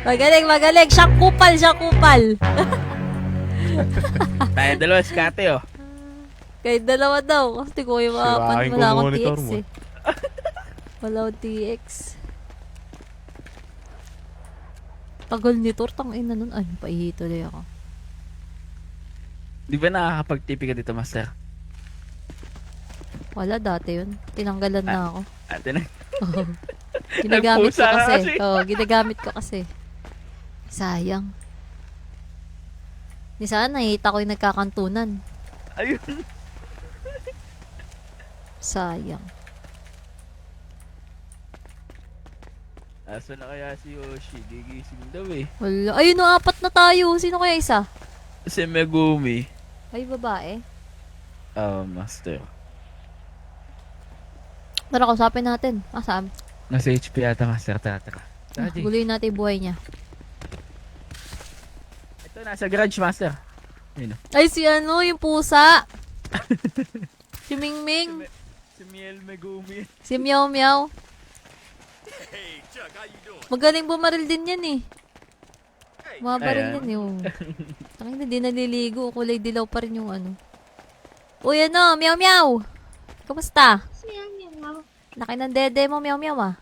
Magaling, magaling. Siyang kupal, siyang kupal. Tayo dalawa, skate oh. Kahit dalawa daw. Kasi ko yung Sirahin ko wala akong monitor TX mo. eh. Wala akong TX. Tagal nito. Tangina nun. Ay, paihito na ako. Di ba nakakapag-TP ka dito, Master? Wala dati yun. Tinanggalan na ako. Ate na. Oh. Ginagamit ko Nagpusa ka kasi. kasi. Oo, ginagamit ko kasi. Sayang. Di sana nakita ko yung nagkakantunan. Ayun. Sayang. Asa na kaya si Yoshi? Gigising daw eh. Wala. Ayun o, 4 na tayo. Sino kaya isa? Si Megumi. Ay, babae. Master. Tara, kausapin natin. Saan? Nasa HP yata, Master. Tara. Daddy. Guloyin natin yung buhay niya. Ito, nasa garage, Master. Ayun oh. Ay, si ano, yung pusa. Si Mingming. Si Miel Megumi. Si Meow Meow. Magaling bumaril din yan eh. Mabaril Ayan. yan yung. Tangin na, di naliligo. Kulay dilaw pa rin yung ano. Uy, ano, Meow Meow. Kamusta? Laki ng dede mo, Meow Meow ah.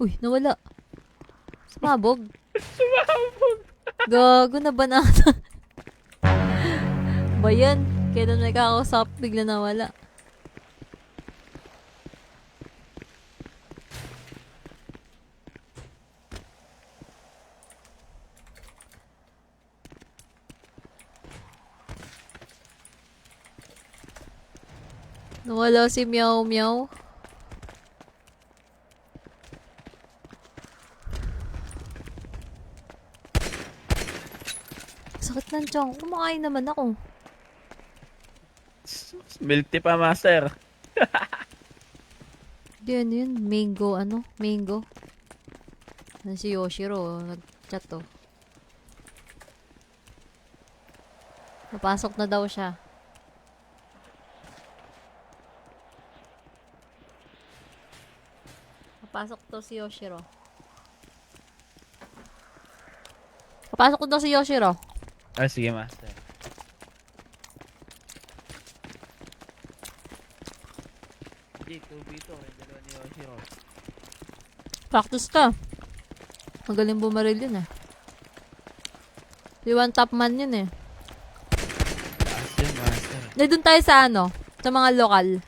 Uy, nawala. Sumabog. Gago na banata. Ba yan? Kailan nakakausap, bigla nawala. Nawala si Meow Meow. Sakit ng tiyan. Kumakain naman ako. Milk tea pa, Master. Di ano yun? Mango, ano? Mango. Ano si Yoshiro? Nag-chat to. Napasok na daw siya. Napasok to si Yoshiro. Napasok ko daw si Yoshiro. Sige, Master. Dito, may dalawa ni Yoshiro. Practice ka. Magaling bumaril yun eh. Si One Top Man yun eh. Taas yun, Master. Doon tayo sa ano? Sa mga lokal.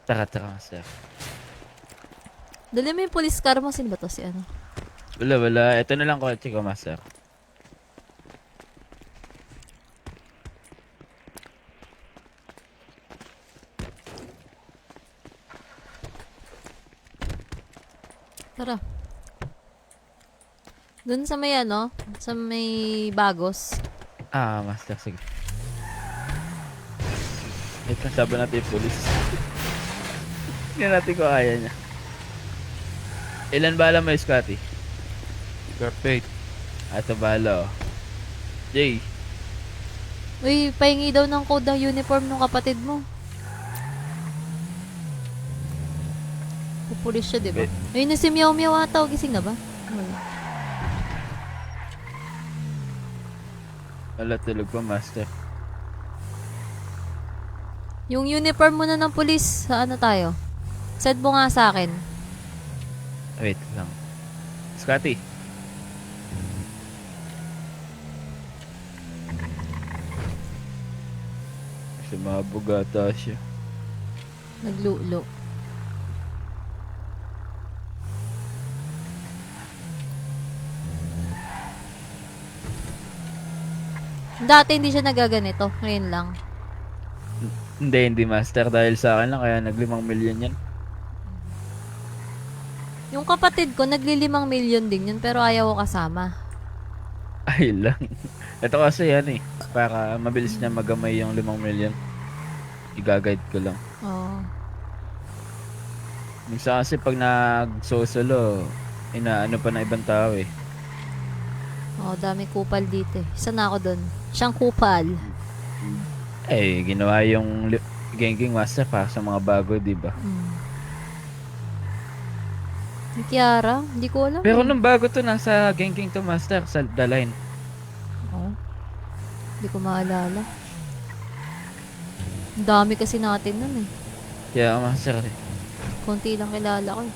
Tara, Master. Dali mo yung police car mo. Sino ba to si ano? Wala. Ito na lang kotse ko, Master. Tara. Doon sa may ano? Sa may bagos. Master, sige. Ito, sabi natin yung police. Hindi natin ko kaya niya. Ilan bala mo, Scotty? Perfect. Ito bala, oh. Jay. Uy, pahingi daw ng code ng uniform ng kapatid mo. Pupulis siya, diba? Ayun na si Meow Meow ata. Gising na ba? Wala. Wala, tulog pa, Master. Yung uniform mo na ng pulis, saan na tayo? Send mo nga sa akin. Wait lang. Scotty. Sumabog ata siya. Naglulo. Dati hindi siya nagaganito. Ngayon lang. Hindi, Master. Dahil sa akin lang, kaya nag5 milyon yan. Yung kapatid ko, nagli5 milyon din yun, pero ayaw ko kasama. Ay lang. Ito kasi yan eh. Para mabilis niya magamay yung 5 milyon. Iga-guide ko lang. Oo. Minsan kasi pag nag-solo, inaano pa na ibang tao eh. Oo, dami kupal dito eh. Isa na ako dun. Siyang kupal. Eh, ginawa yung Genking Master para sa mga bago, di ba? Mm. Yung Kiara? Hindi ko alam. Pero nung bago to, nasa Genking to Master, sa The Line. Oo. Hindi ko maalala. Ang dami kasi natin nun eh. Kaya Master eh. Konti lang kilala ko eh.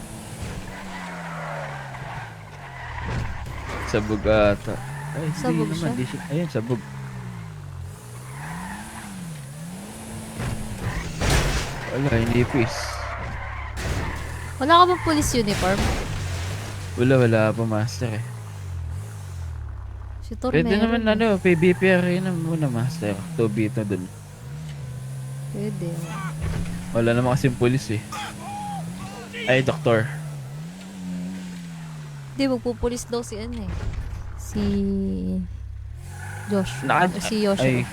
Sabog ata. Ay, hindi Sabog naman. siya? Di siya. Ayun, sabog. Wala, hindi pis. Wala ka bang police uniform? Wala pa Master eh. Si Tor Pwede meron naman eh. PBPR yun muna Master. 2B to dun. Pwede. Wala naman kasing pulis eh. Ay, doktor. Hindi, magpupulis daw si ano eh. Si... Josh. Si Yoshua. Ay,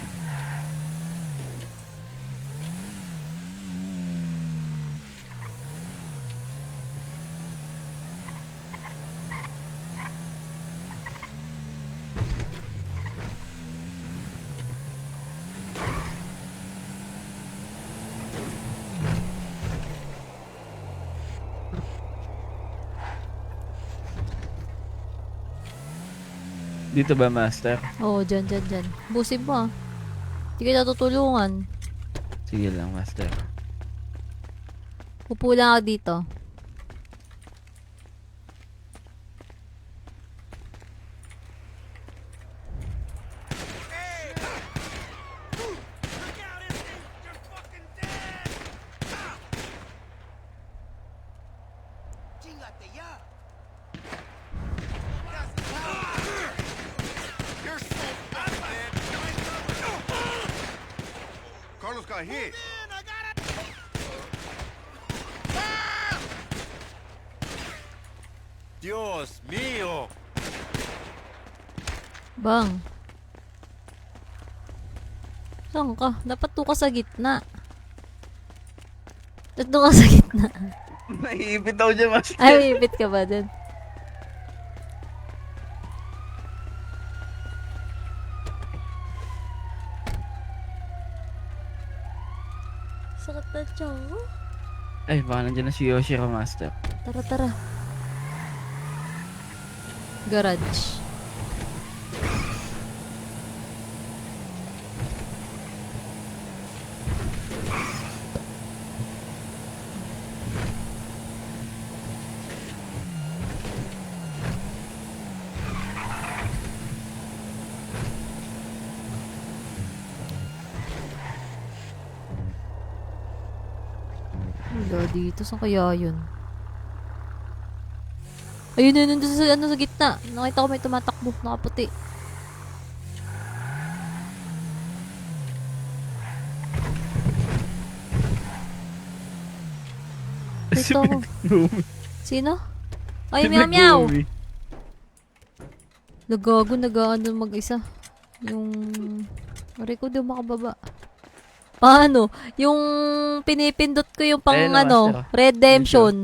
dito ba Master? Oo, dyan. Busin mo ah. Hindi kita tutulungan. Sige lang Master. Upo lang ako dito. Carlos got hit. Dios mío. Bang. Saan ka? Dapat to ka sa gitna. Dapat to ka sa gitna. Naiipit ako dyan Master. Ay, ipit ka ba dun? Sakit na tiyan ko. Ay, baka nandiyan na si Yoshiro Master. Tara. Garage. Wala dito. Saan kaya yun? Ayun, nandun sa gitna. Nakita ko may tumatakbo. Nakaputi. Ito ako. Sino? Ay, meow meow! Nagago, nag-ano mag-isa. Yung... Aray ko, di makababa. Paano? Yung pinipindot ko yung pang Ayun, ano, Master. redemption.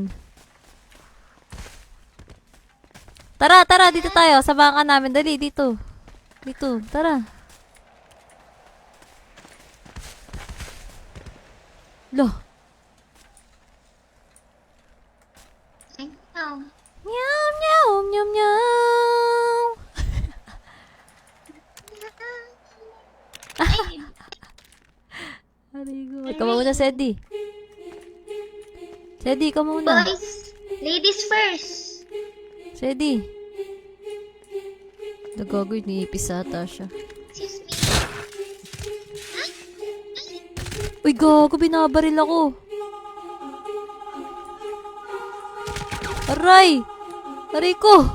Tara, dito tayo. Sabahan ka namin. Dali, dito. Dito, tara. Lo. Meow, meow, meow, meow. Arigo. Ikaw muna, Sedi. Sedi, ikaw muna. Boys, ladies first. Sedi. Nagagoy, niipis ata siya. Excuse me. Uy, gago, binabaril ako. Aray! Aray ko!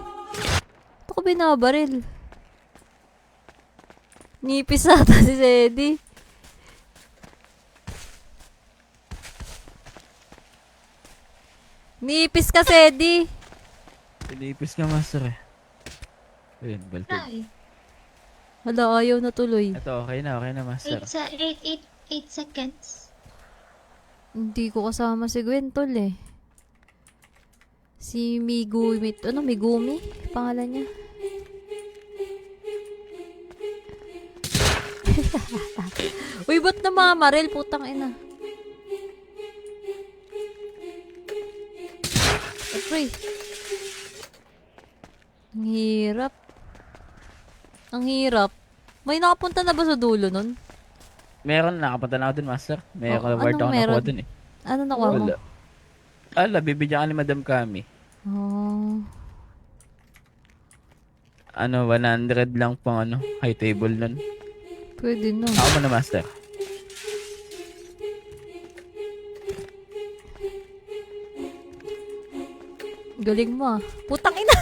Ito ko binabaril. Nipis ata si Sedi. Nipis ka, Sedi. Pinipis ka Master eh. Ayun, balted. Ay, Hala, ayaw na tuloy. Ito, okay na Master. 8 seconds. Hindi ko kasama si Gwen, tol eh. Si Migumi, Migumi? Pangalan niya. Uy, ba't namamaril? Putang ina. Pray. Ang hirap. Ang hirap. May nakapunta na ba sa dulo nun? Meron, nakapunta na ako dun, master. May Oh, reward anong ako meron? nakuha dun eh. Ano nakuha mo? Wala. Ala, bibigyan ka ni Madam Kami. Oh. Ano, 100 lang pang ano, high table nun. Pwede na. Ako mo na, master. Galing mo ah. Putang ina!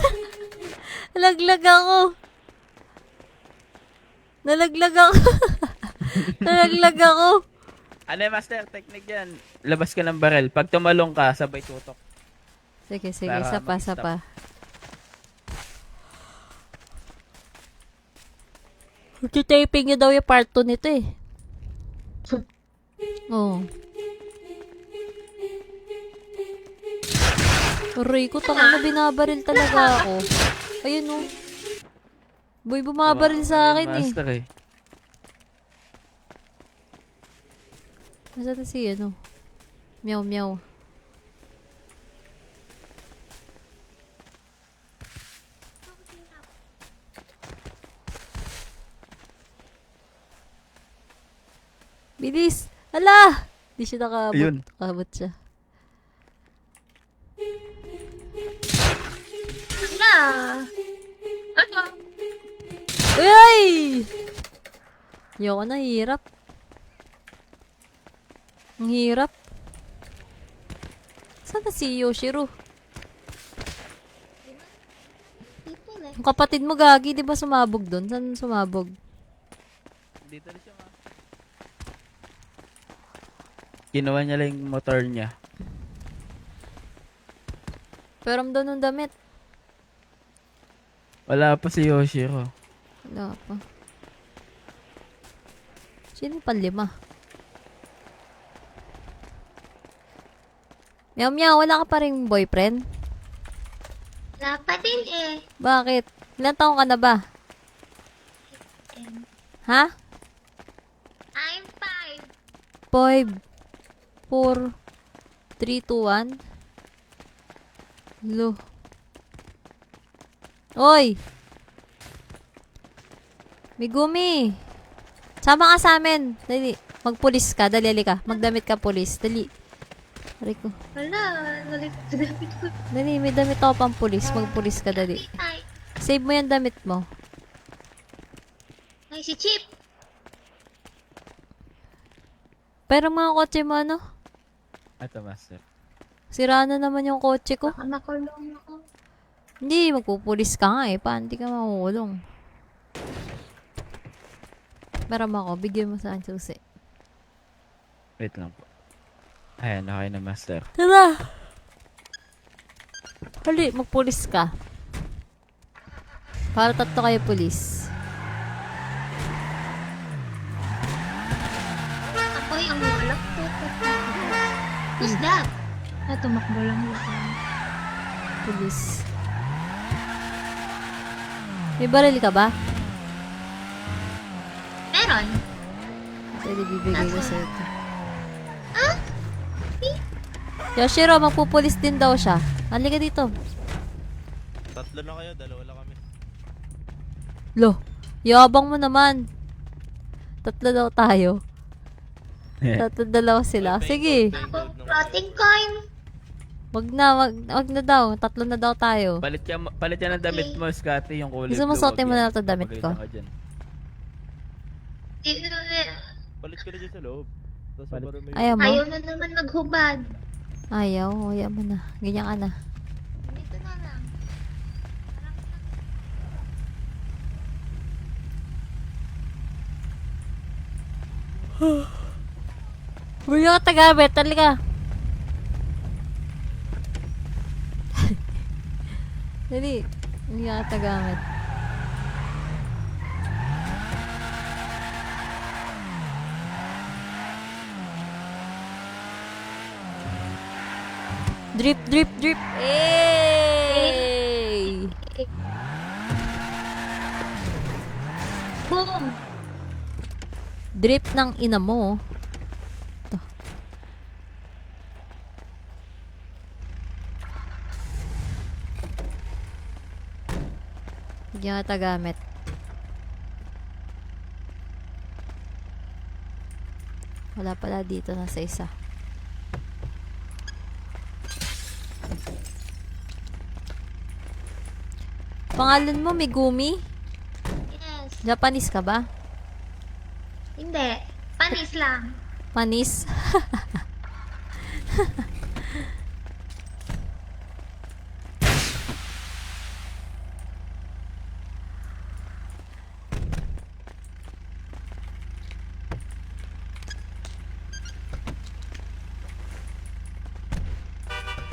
Nalaglag ako. Nalaglag ako. Nalaglag ako. Ano yung master, technique yan. Labas ka ng barrel. Pag tumalong ka, sabay tutok. Sige, sige. Para Isa pa, isa mag-stop. pa. Taping niya daw yung part 2 nito eh. Oo. Aray ko, tanga na binabaril talaga ako. Ayun oh. Boy, bumabaril sa akin eh. Master eh. Nasaan na si ano? Meow meow. Bilis! Hala! Di siya nakaabot. Ayun. Nakaabot siya. Wala. Ano? Uy! Ayoko na, hirap. Ang hirap. Saan na si Yoshiro? People eh. Ang kapatid mo, Gagi, di ba sumabog doon? Saan sumabog? Dito na siya, ma. Kinuha niya lang yung motor niya. Pero doon ng damit. Wala pa si Yoshiro. Wala pa. Sino yung panlima? Meow meow, wala ka pa rin boyfriend? Wala pa din eh. Bakit? Ilan taong ka na ba? Ha? I'm 5. 5, 4, 3, 2, 1. Lo. Oy! Megumi! Sama ka sa amin. Dali. Magpulis ka. Dali, ka. Magdamit ka pulis. Dali. Aray ko. Wala. Nalit ko. Dali, may damit ako pang pulis. Magpulis ka, dali. Ay. Save mo yung damit mo. Ay, si Chip. Pero mga kotse mo, ano? Ito, master. Sira na naman yung kotse ko. Baka makulong ako. Hindi, magpupulis ka nga eh. Paano di ka makukulong? Meron ako, bigyan mo sa akin susi. Wait lang po. Ayan, okay na, master. Tara! Hali, magpulis ka. Para tatlo kayo pulis. Ako'y ang walak to. Who's that? Tumakbo lang lang. Pulis. May baril ka ba? Meron. Pwede bibigay ko sa ito. Ah? Yoshiro, magpupulis din daw siya. Halika dito. Tatlo na kayo, dalawa lang kami. Lo, yabang mo naman. Tatlo daw tayo. Tatlo dalawa sila. Sige. Ako, floating coin. Wag na daw. Tatlo na daw tayo. Palit yan ng damit mo, Scotty, yung kulay Gusto mo blue, suotin wag mo yan. na ito damit ko? Magalitan ka dyan. Palit ka na dyan sa loob. Tapos parang may... Ayaw mo? Ayaw na naman maghubad. Ayaw. Ayaw mo na. Ganyan ka na. Dito na lang. Buli ka tagamit. Talika. Dali. Hindi ka tagamit. Drip, drip, drip. Hey! Boom! Drip ng ina mo. Ito. Hindi nga tagamit. Wala pala dito na sa isa. Pangalan mo, Megumi? Yes. Japanese ka ba? Hindi. Panis lang. Panis?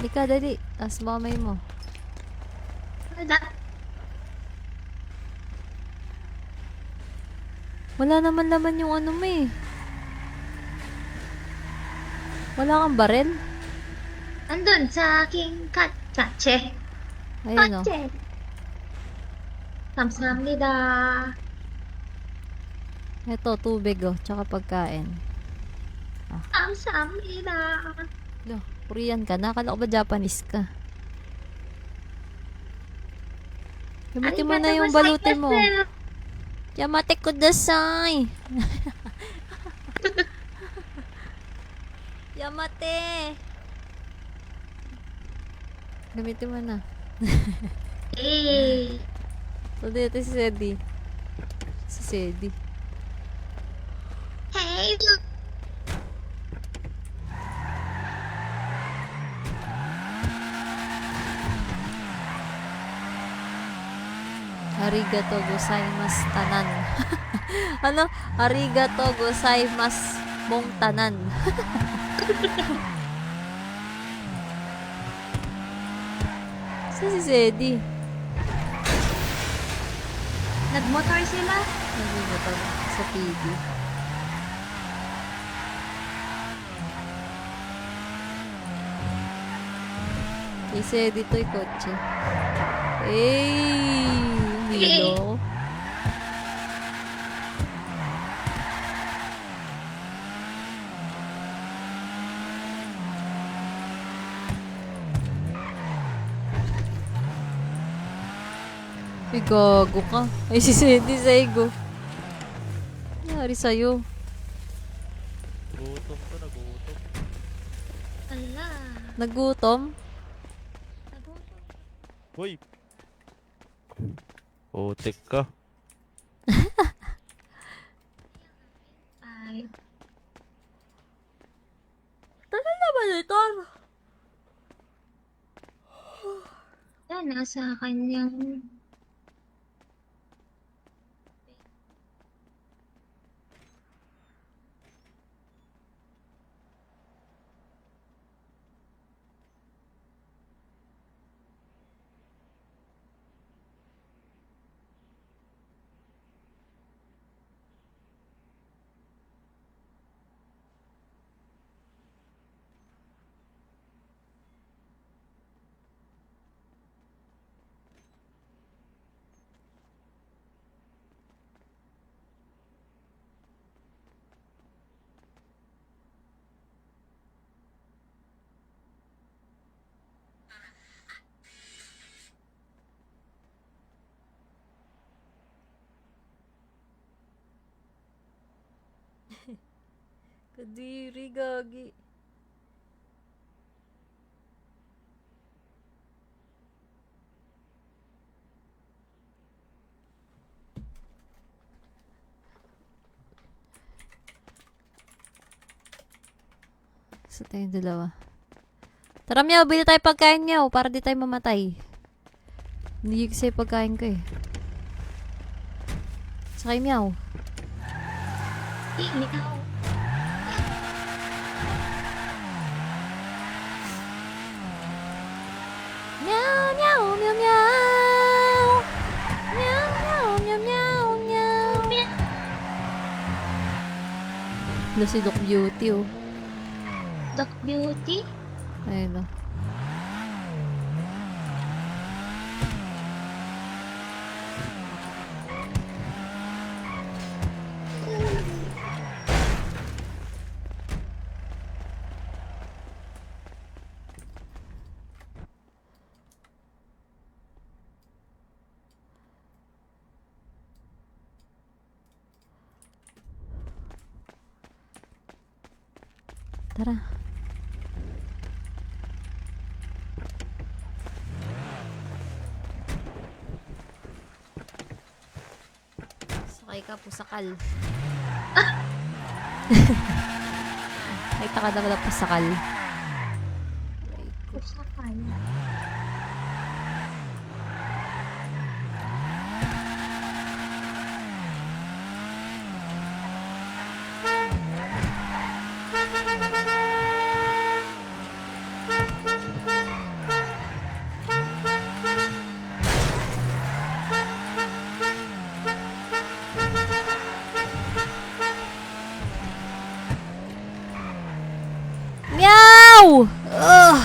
Di ka, dali. Taas mo kamay mo. Wala. Wala naman laman yung ano mo eh. Wala kang barel? Andun sa aking katche. Ayun o. Katche. 감사합니다. Ito, tubig oh. Tsaka pagkain. 감사합니다. Lo, Korean ka na? Akala ko ba Japanese ka? Gamitin mo na yung balutin mo. Yamate kudasai! Yamate! Gamitin mo na. Eh. So, dito si Sedi. Si Sedi. Hey. Arigato gozaimasu tanan. Ano? Arigato gozaimasu mong tanan. Saan si Zeddy? Nagmotor sila? Nagbubutan sa TV. Kay Zeddy to yung kotse. Hey! Hilo. Ay, gago ka. Ay, si Cindy Saigo. Nangyari sa'yo? Gutom to, nagutom. Ala. Nagutom? Hoy! Putik ka. Ay. Tagal na ba ito? Yan, nasa kanyang... Kadiri, gagi. Sa tayong dalawa. Tara, Meow, bili tayo pagkain, Meow, para di tayo mamatay. Hindi kasi pagkain ko eh. Sakay, Meow. Ikaw. Meow, meow, meow, meow. Meow, meow, meow, meow, meow. Wala si Doc Beauty, oh. Doc Beauty? Ayun, oh. Tara. Sakay ka, pusakal. Ay, taka naman ang pusakal. Pusakal. Meow! Ugh!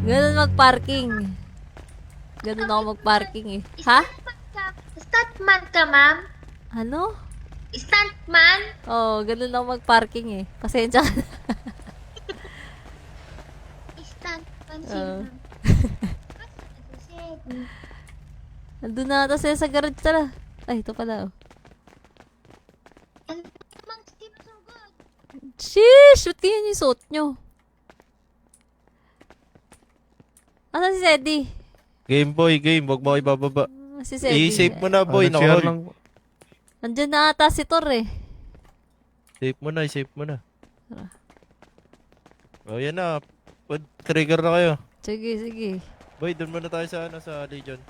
Ganun mag-parking. Ganun ako mag-parking eh. Ha? Stuntman ka, ma'am? Ano? Stuntman? Oo, ganun ako mag-parking eh. Pasensya ka na. Stuntman si Oo. ma'am. Kasi, Nandun na ata sila sa garage. Tara. Ay, ito pala oh. ano namang sinusugod? Sheesh! Ba't ganyan yung suot nyo? Asan si Sedi? Game boy, game. Huwag mo ibababa. Si Sedi. I-save mo na boy. Nag-CR Naka-hold. lang. Nandyan na ata si Tor eh. Save mo na, i-save mo na. Tara. Oh, yan na. Trigger na kayo. Sige, sige. Boy, doon muna tayo sa, sa Legion.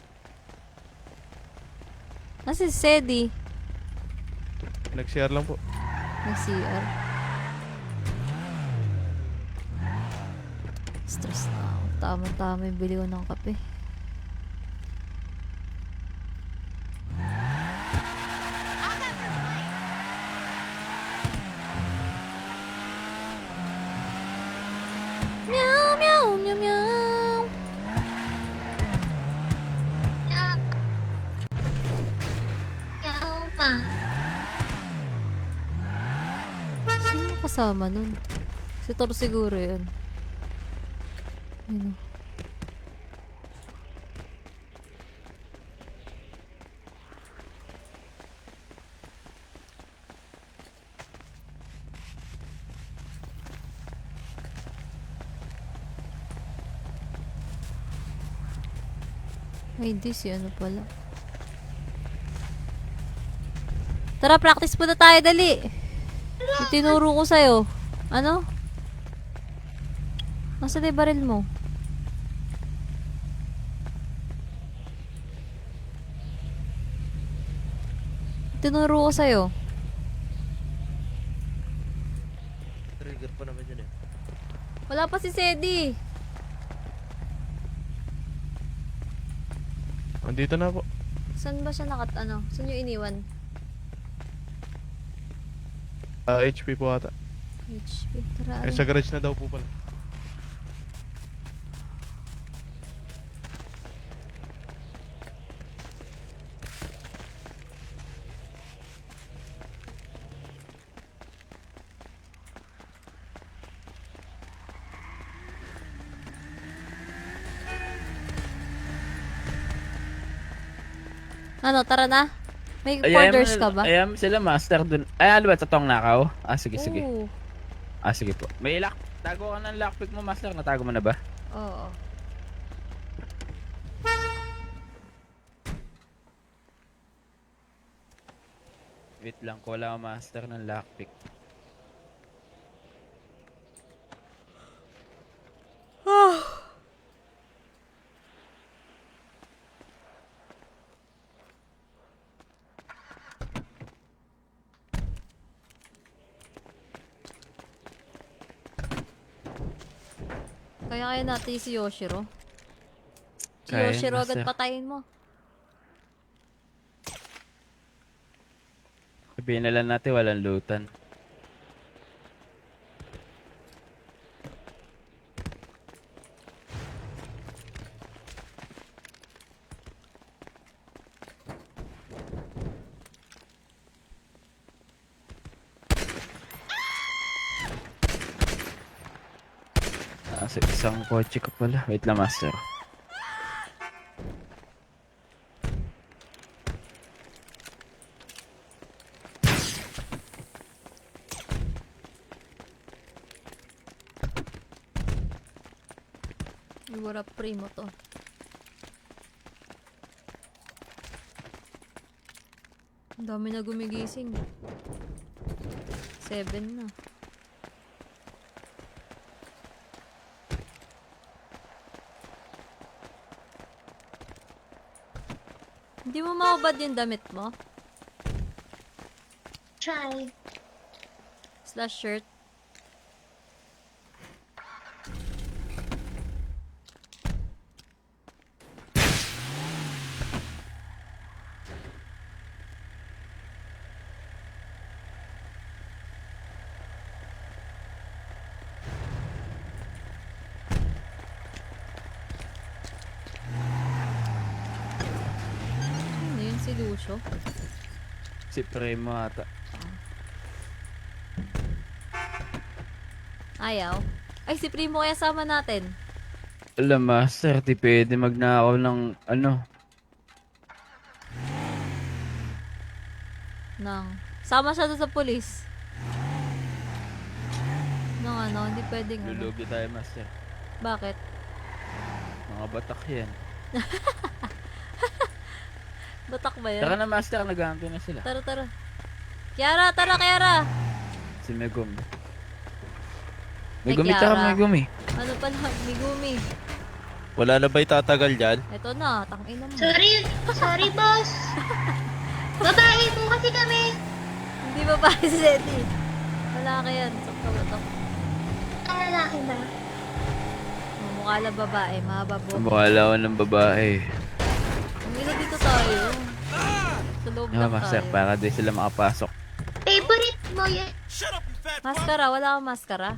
Nasa si Sedi? Nag-CR lang po. Nag-CR. Stress na ako. Tama-tama yung bili ko ng kape. Meow, meow, meow, meow. Yak. Yaw pa. Sino kasama nun? Si Tor siguro yun. Ayun. Ay, hindi si ano pala. Tara, practice muna tayo, dali. Itinuro ko sa'yo. Ano? Nasaan yung baril mo? Tinuro ko sa'yo. Trigger pa naman yun eh. Wala pa si Sedi. Andito na po. Saan ba siya ano? Saan yung iniwan? HP po ata. HP. Tara, Eh, sa garage na daw po pala. Ano, tara na? May Ayaw orders ka ba? Ayaw sila master dun. Ay, ano ba? Totoong nakaw? Ah, sige, sige. Oo. Ah, sige po. May lock. Tago ka ng lockpick mo, master. Natago mo na ba? Oo. Wait lang, ko wala akong master ng lockpick. Kaya natin si Yoshiro. Si Kaya, Yoshiro agad master. patayin mo. Sabihin na lang natin walang lutan. Sa isang kotse ka pala. Wait lang, master. Siguro primo to. Ang dami na gumigising. 7 na. Hindi mo maubad yung damit mo? Try. Slash shirt. Ano yun si Lucio? Si Primo ata. Ayaw. Ay, si Primo kaya sama natin. Alam, master, di pwede magnakaw ng ano. Sama siya doon sa pulis. Ano, hindi pwedeng ano. Lulugi tayo, master. Bakit? Mga batak yan. Batak ba yan? Tara na, master, naghahanto na sila. Tara, tara. Kiara, tara, Kiara! Si Megumi. Ay, Megumi, tsaka Kiara. Megumi. Ano pala, Migumi. Wala na ba itatagal dyan? Ito na, tangina mo. Sorry, boss. Babae po kasi kami. Hindi ba pa si Seti? Wala ka yan. Sakto ba ito? Ang lalaki ba? Mukha lang babae, mahaba buhok. Mukhala ko ng babae. Ang ina dito tayo. Sa loob Yeah, lang master, tayo. para di sila makapasok. Favorite mo yan. Maskara, wala kang maskara?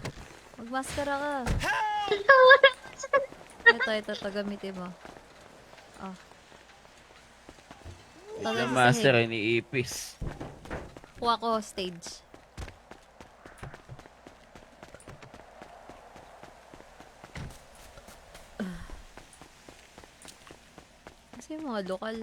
Magmaskara ka. Wala. Ito, gamitin mo. Oh. Yung master, iniipis. Kuha ko stage. Kasi yung mga lokal.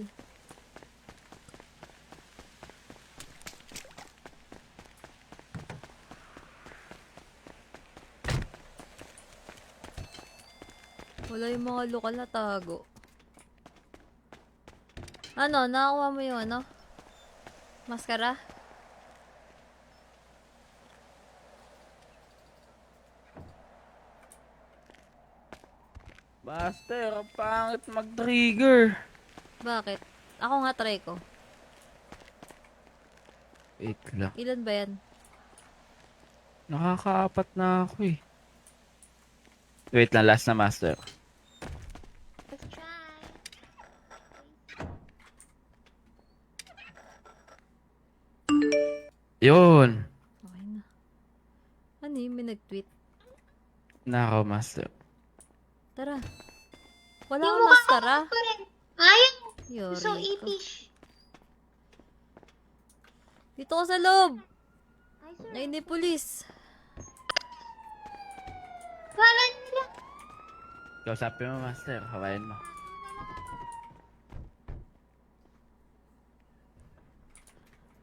Wala yung mga lokal na tago. Ano, nakakuha mo yung ano? Maskara? Master, ang pangit mag-trigger. Bakit? Ako nga try ko. Wait lang. Ilan ba yan? Nakakaapat na ako eh. Wait lang, last na master. Let's try. Yun. Okay na. Ano yun? May nag-tweet. Nakaw, master. Tara. Wala Yung akong mukha maskara. ko rin. Ayaw. Yori So ko. ipish. Dito ko sa loob. Ay, sir. Ay, hindi pulis. Wala nila. Kausapin mo, master. Hawain mo.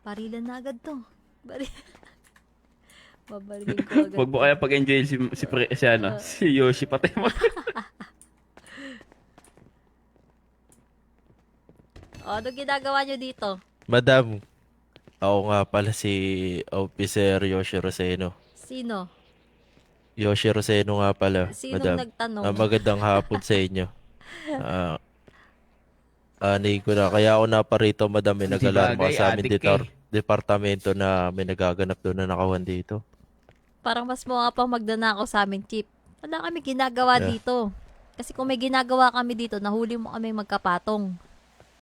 Parilan na agad to. Babarilin ko agad. Huwag mo kaya pag-enjoy si Yoshi, patay mo. O, ano ginagawa nyo dito? Madam, ako nga pala si Officer Yoshi Roseno. Sino? Yoshi Roseno nga pala, Sinong madam. nagtanong? Magandang hapon sa inyo. Ani ko na. Kaya ako naparito, madam. May Hindi nag-alarma bagay, sa amin adik dito. eh. Departamento na may nagaganap doon na nakawan dito. Parang mas mukha pang magdanakaw sa amin, Chip. Wala kami ginagawa Yeah. dito. Kasi kung may ginagawa kami dito, nahuli mo kami magkapatong.